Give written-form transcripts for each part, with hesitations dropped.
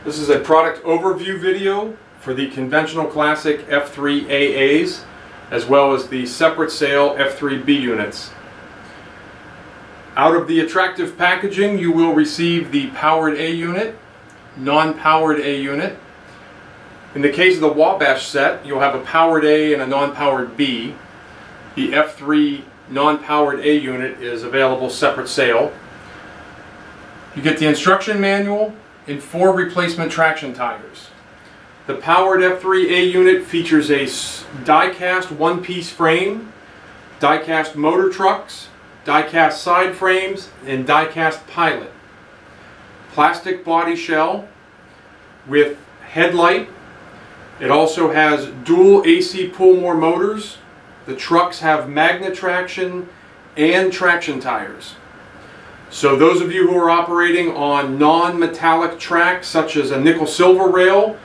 This is a product overview video for the conventional classic F-3 AAs as well as the separate sale F-3 B units. Out of the attractive packaging you will receive the powered A unit, non-powered A unit. In the case of the Wabash set, you'll have a powered A and a non-powered B. The F-3 non-powered A unit is available separate sale. You get the instruction manual and 4 replacement traction tires. The powered F-3 A unit features a die-cast one-piece frame, die-cast motor trucks, die-cast side frames, and die-cast pilot. Plastic body shell with headlight. It also has dual AC pull-more motors. The trucks have magnet traction and traction tires. So those of you who are operating on non-metallic tracks such as a nickel-silver rail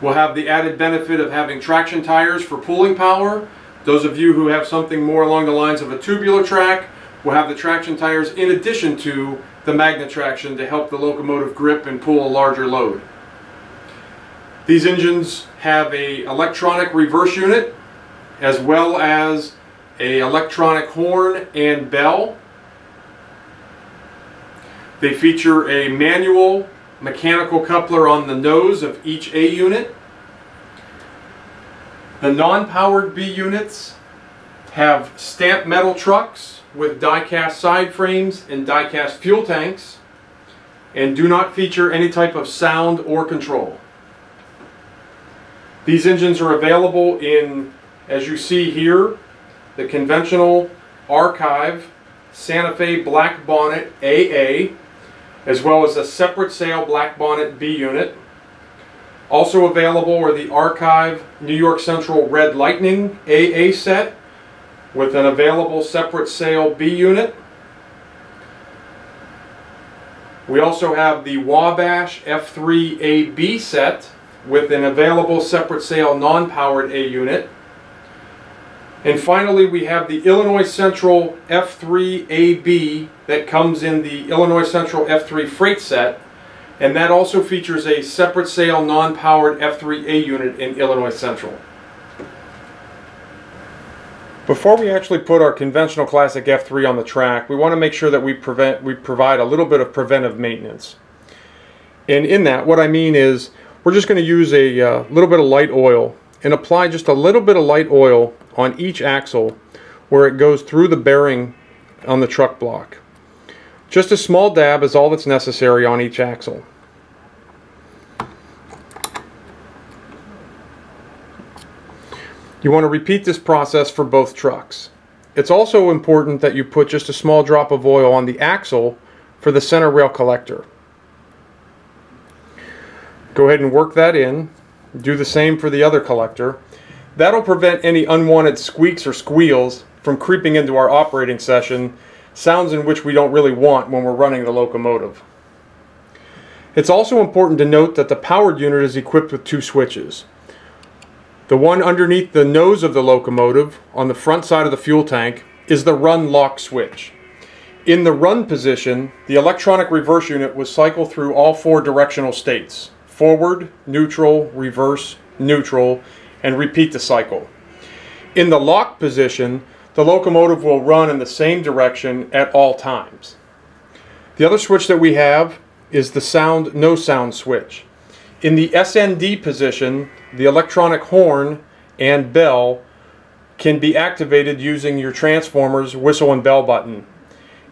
will have the added benefit of having traction tires for pulling power. Those of you who have something more along the lines of a tubular track will have the traction tires in addition to the magnet traction to help the locomotive grip and pull a larger load. These engines have an electronic reverse unit as well as an electronic horn and bell. They feature a manual mechanical coupler on the nose of each A unit. The non-powered B units have stamped metal trucks with die-cast side frames and die-cast fuel tanks and do not feature any type of sound or control. These engines are available in, as you see here, the conventional Archive Santa Fe Black Bonnet AA, as well as a separate sale Black Bonnet B unit. Also available are the Archive New York Central Red Lightning AA set with an available separate sale B unit. We also have the Wabash F-3 AB set with an available separate sale non-powered A unit. And finally we have the Illinois Central F-3 AB that comes in the Illinois Central F-3 freight set, and that also features a separate sale non-powered F-3 A unit in Illinois Central. Before we actually put our conventional classic F-3 on the track, we want to make sure that we provide a little bit of preventive maintenance. And in that, what I mean is we're just going to use a little bit of light oil and apply just a little bit of light oil on each axle where it goes through the bearing on the truck block. Just a small dab is all that's necessary on each axle. You want to repeat this process for both trucks. It's also important that you put just a small drop of oil on the axle for the center rail collector. Go ahead and work that in. Do the same for the other collector. That'll prevent any unwanted squeaks or squeals from creeping into our operating session, sounds in which we don't really want when we're running the locomotive. It's also important to note that the powered unit is equipped with 2 switches. The one underneath the nose of the locomotive on the front side of the fuel tank is the run lock switch. In the run position, the electronic reverse unit will cycle through all 4 directional states: forward, neutral, reverse, neutral, and repeat the cycle. In the lock position, the locomotive will run in the same direction at all times. The other switch that we have is the sound no sound switch. In the SND position, the electronic horn and bell can be activated using your transformer's whistle and bell button.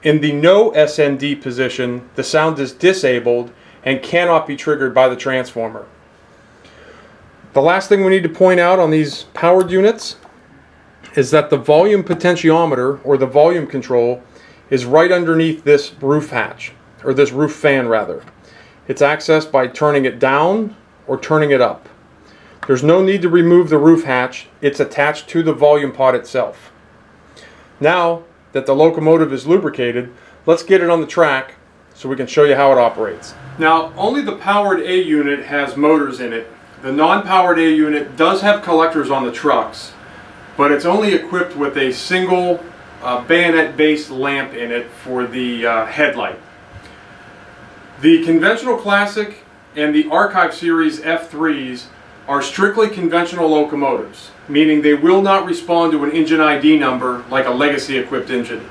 In the no SND position, the sound is disabled and cannot be triggered by the transformer. The last thing we need to point out on these powered units is that the volume potentiometer, or the volume control, is right underneath this roof hatch, or this roof fan rather. It's accessed by turning it down or turning it up. There's no need to remove the roof hatch. It's attached to the volume pod itself. Now that the locomotive is lubricated, let's get it on the track so we can show you how it operates. Now, only the powered A unit has motors in it. The non-powered A unit does have collectors on the trucks, but it's only equipped with a single bayonet-based lamp in it for the headlight. The conventional classic and the Archive Series F3s are strictly conventional locomotives, meaning they will not respond to an engine ID number like a legacy equipped engine.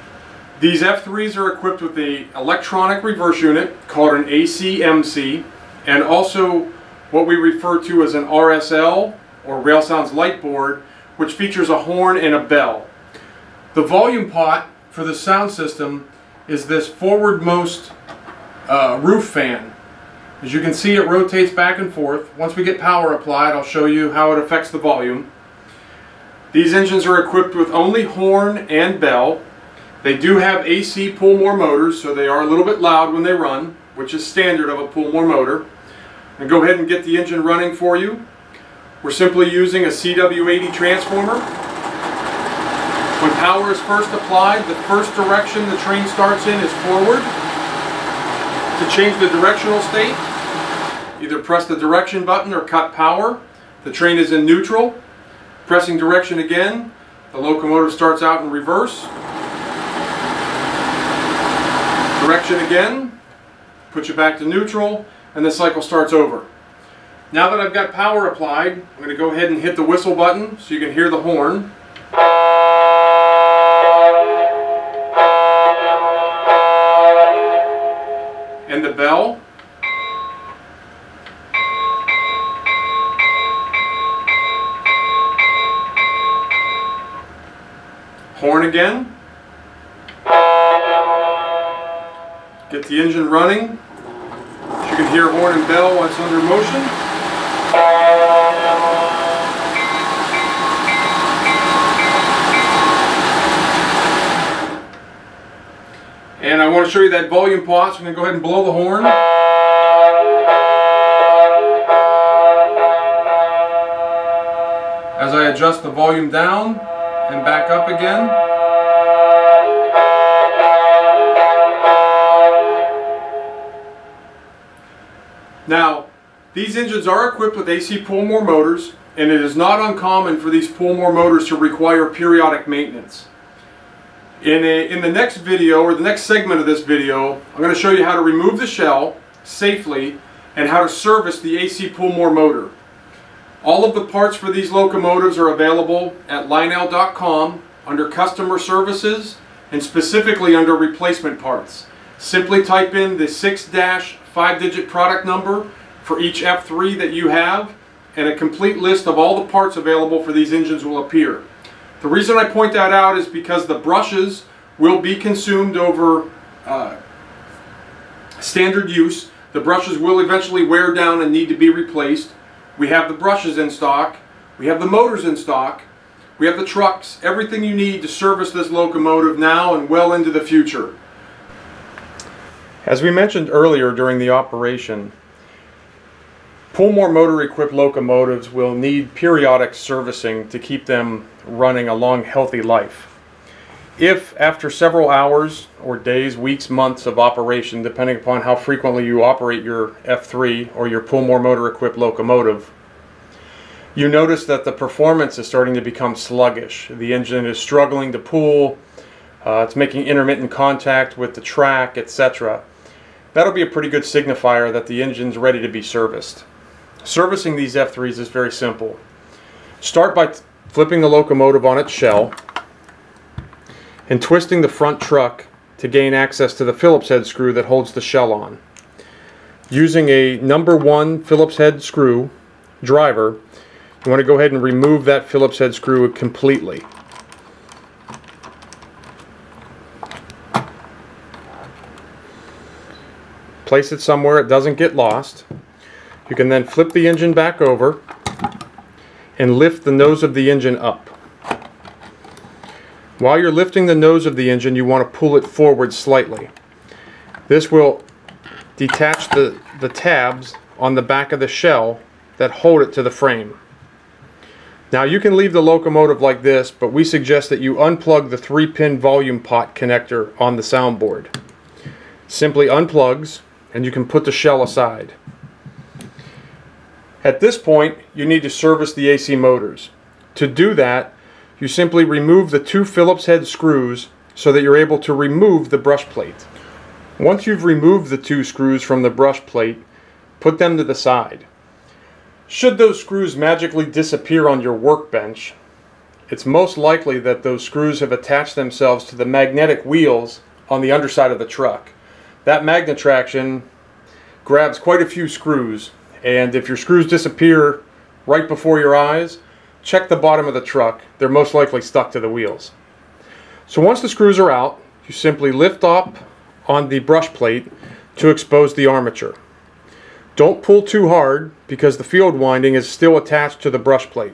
These F3s are equipped with an electronic reverse unit called an ACMC, and also what we refer to as an RSL, or Rail Sounds Light Board, which features a horn and a bell. The volume pot for the sound system is this forwardmost roof fan. As you can see, it rotates back and forth. Once we get power applied, I'll show you how it affects the volume. These engines are equipped with only horn and bell. They do have AC pull-more motors, so they are a little bit loud when they run, which is standard of a pull-more motor. And go ahead and get the engine running for you. We're simply using a CW80 transformer. When power is first applied, the first direction the train starts in is forward. To change the directional state, either press the direction button or cut power. The train is in neutral. Pressing direction again, the locomotive starts out in reverse. Direction again, puts you back to neutral, and the cycle starts over. Now that I've got power applied, I'm going to go ahead and hit the whistle button so you can hear the horn. And the bell. Horn again. Get the engine running. You can hear horn and bell while it's under motion. And I want to show you that volume pot, so I'm going to go ahead and blow the horn. As I adjust the volume down and back up again. Now, these engines are equipped with AC pull-more motors, and it is not uncommon for these pull-more motors to require periodic maintenance. In the next video, or the next segment of this video, I'm going to show you how to remove the shell safely and how to service the AC pull-more motor. All of the parts for these locomotives are available at Lionel.com under Customer Services and specifically under Replacement Parts. Simply type in the 6-5-digit product number for each F3 that you have, and a complete list of all the parts available for these engines will appear. The reason I point that out is because the brushes will be consumed over standard use. The brushes will eventually wear down and need to be replaced. We have the brushes in stock, we have the motors in stock, we have the trucks, everything you need to service this locomotive now and well into the future. As we mentioned earlier during the operation, pull-more motor equipped locomotives will need periodic servicing to keep them running a long, healthy life. If after several hours or days, weeks, months of operation, depending upon how frequently you operate your F3 or your pull-more motor equipped locomotive, you notice that the performance is starting to become sluggish. The engine is struggling to pull, it's making intermittent contact with the track, etc. That'll be a pretty good signifier that the engine's ready to be serviced. Servicing these F3s is very simple. Start by flipping the locomotive on its shell and twisting the front truck to gain access to the Phillips head screw that holds the shell on. Using a number 1 Phillips head screw driver, you want to go ahead and remove that Phillips head screw completely. Place it somewhere it doesn't get lost. You can then flip the engine back over and lift the nose of the engine up. While you're lifting the nose of the engine, you want to pull it forward slightly. This will detach the tabs on the back of the shell that hold it to the frame. Now you can leave the locomotive like this, but we suggest that you unplug the 3-pin volume pot connector on the soundboard. Simply unplugs and you can put the shell aside. At this point, you need to service the AC motors. To do that, you simply remove the 2 Phillips head screws so that you're able to remove the brush plate. Once you've removed the 2 screws from the brush plate, put them to the side. Should those screws magically disappear on your workbench, it's most likely that those screws have attached themselves to the magnetic wheels on the underside of the truck. That magnet traction grabs quite a few screws, and if your screws disappear right before your eyes, check the bottom of the truck. They're most likely stuck to the wheels. So once the screws are out, you simply lift up on the brush plate to expose the armature. Don't pull too hard because the field winding is still attached to the brush plate.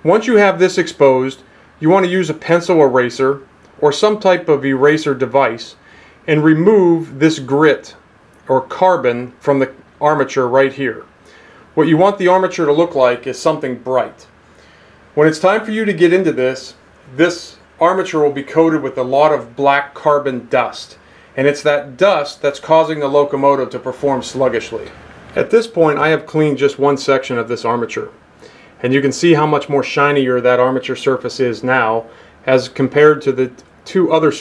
Once you have this exposed, you want to use a pencil eraser or some type of eraser device and remove this grit or carbon from the armature right here. What you want the armature to look like is something bright. When it's time for you to get into this armature will be coated with a lot of black carbon dust, and it's that dust that's causing the locomotive to perform sluggishly. At this point, I have cleaned just one section of this armature, and you can see how much more shinier that armature surface is now as compared to the two other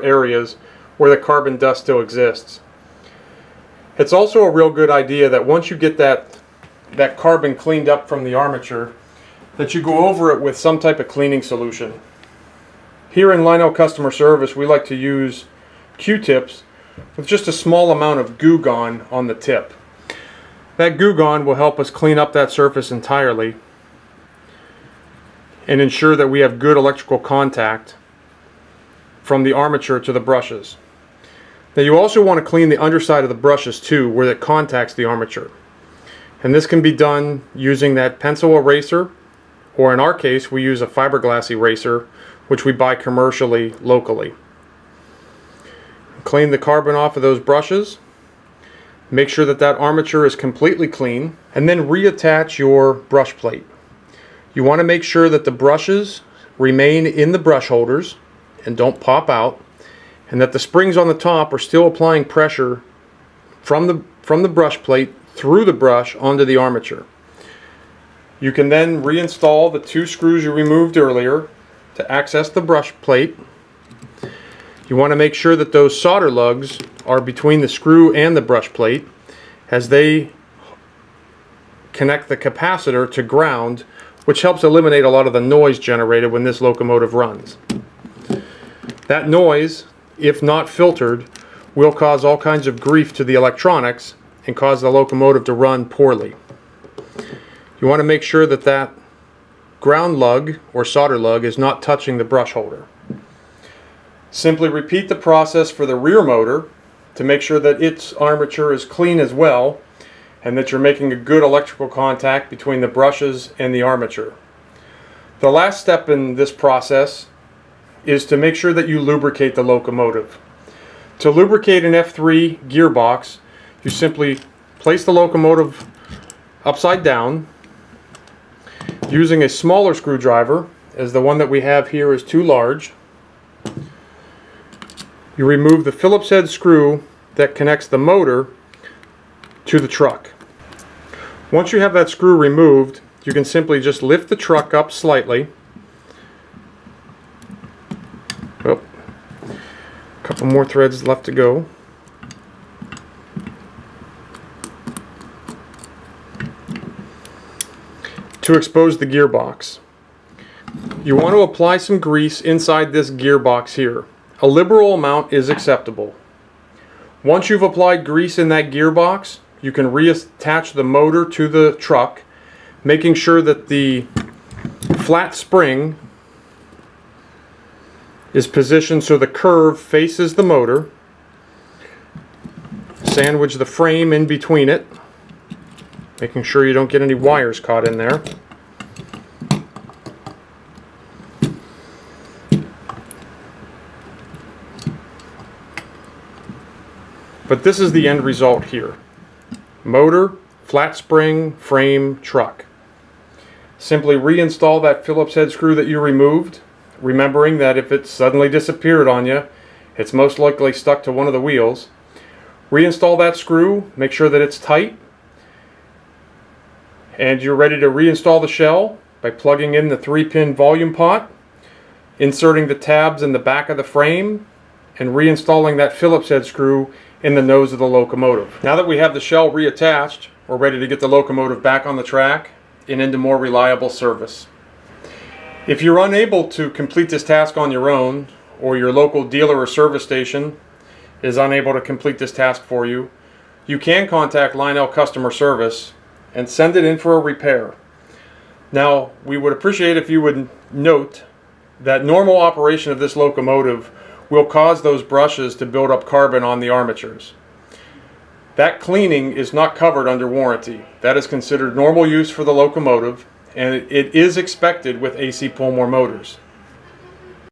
areas where the carbon dust still exists. It's also a real good idea that once you get that carbon cleaned up from the armature, that you go over it with some type of cleaning solution. Here in Lionel Customer Service, we like to use Q-tips with just a small amount of Goo Gone on the tip. That Goo Gone will help us clean up that surface entirely and ensure that we have good electrical contact from the armature to the brushes. Now you also want to clean the underside of the brushes too, where it contacts the armature. And this can be done using that pencil eraser, or in our case we use a fiberglass eraser, which we buy commercially locally. Clean the carbon off of those brushes. Make sure that that armature is completely clean, and then reattach your brush plate. You want to make sure that the brushes remain in the brush holders and don't pop out, and that the springs on the top are still applying pressure from the brush plate through the brush onto the armature. You can then reinstall the two screws you removed earlier to access the brush plate. You want to make sure that those solder lugs are between the screw and the brush plate, as they connect the capacitor to ground, which helps eliminate a lot of the noise generated when this locomotive runs. That noise, if not filtered, will cause all kinds of grief to the electronics and cause the locomotive to run poorly. You want to make sure that that ground lug or solder lug is not touching the brush holder. Simply repeat the process for the rear motor to make sure that its armature is clean as well, and that you're making a good electrical contact between the brushes and the armature. The last step in this process is to make sure that you lubricate the locomotive. To lubricate an F-3 gearbox, you simply place the locomotive upside down using a smaller screwdriver, as the one that we have here is too large. You remove the Phillips head screw that connects the motor to the truck. Once you have that screw removed, you can simply just lift the truck up slightly. Oh, a couple more threads left to go. To expose the gearbox. You want to apply some grease inside this gearbox here. A liberal amount is acceptable. Once you've applied grease in that gearbox, you can reattach the motor to the truck, making sure that the flat spring is positioned so the curve faces the motor. Sandwich the frame in between it, making sure you don't get any wires caught in there. But this is the end result here. Motor, flat spring, frame, truck. Simply reinstall that Phillips head screw that you removed, remembering that if it suddenly disappeared on you, it's most likely stuck to one of the wheels. Reinstall that screw, make sure that it's tight, and you're ready to reinstall the shell by plugging in the 3-pin volume pot, inserting the tabs in the back of the frame, and reinstalling that Phillips head screw in the nose of the locomotive. Now that we have the shell reattached, we're ready to get the locomotive back on the track and into more reliable service. If you're unable to complete this task on your own, or your local dealer or service station is unable to complete this task for you, you can contact Lionel Customer Service and send it in for a repair. Now, we would appreciate if you would note that normal operation of this locomotive will cause those brushes to build up carbon on the armatures. That cleaning is not covered under warranty. That is considered normal use for the locomotive, and it is expected with AC Pullmore motors.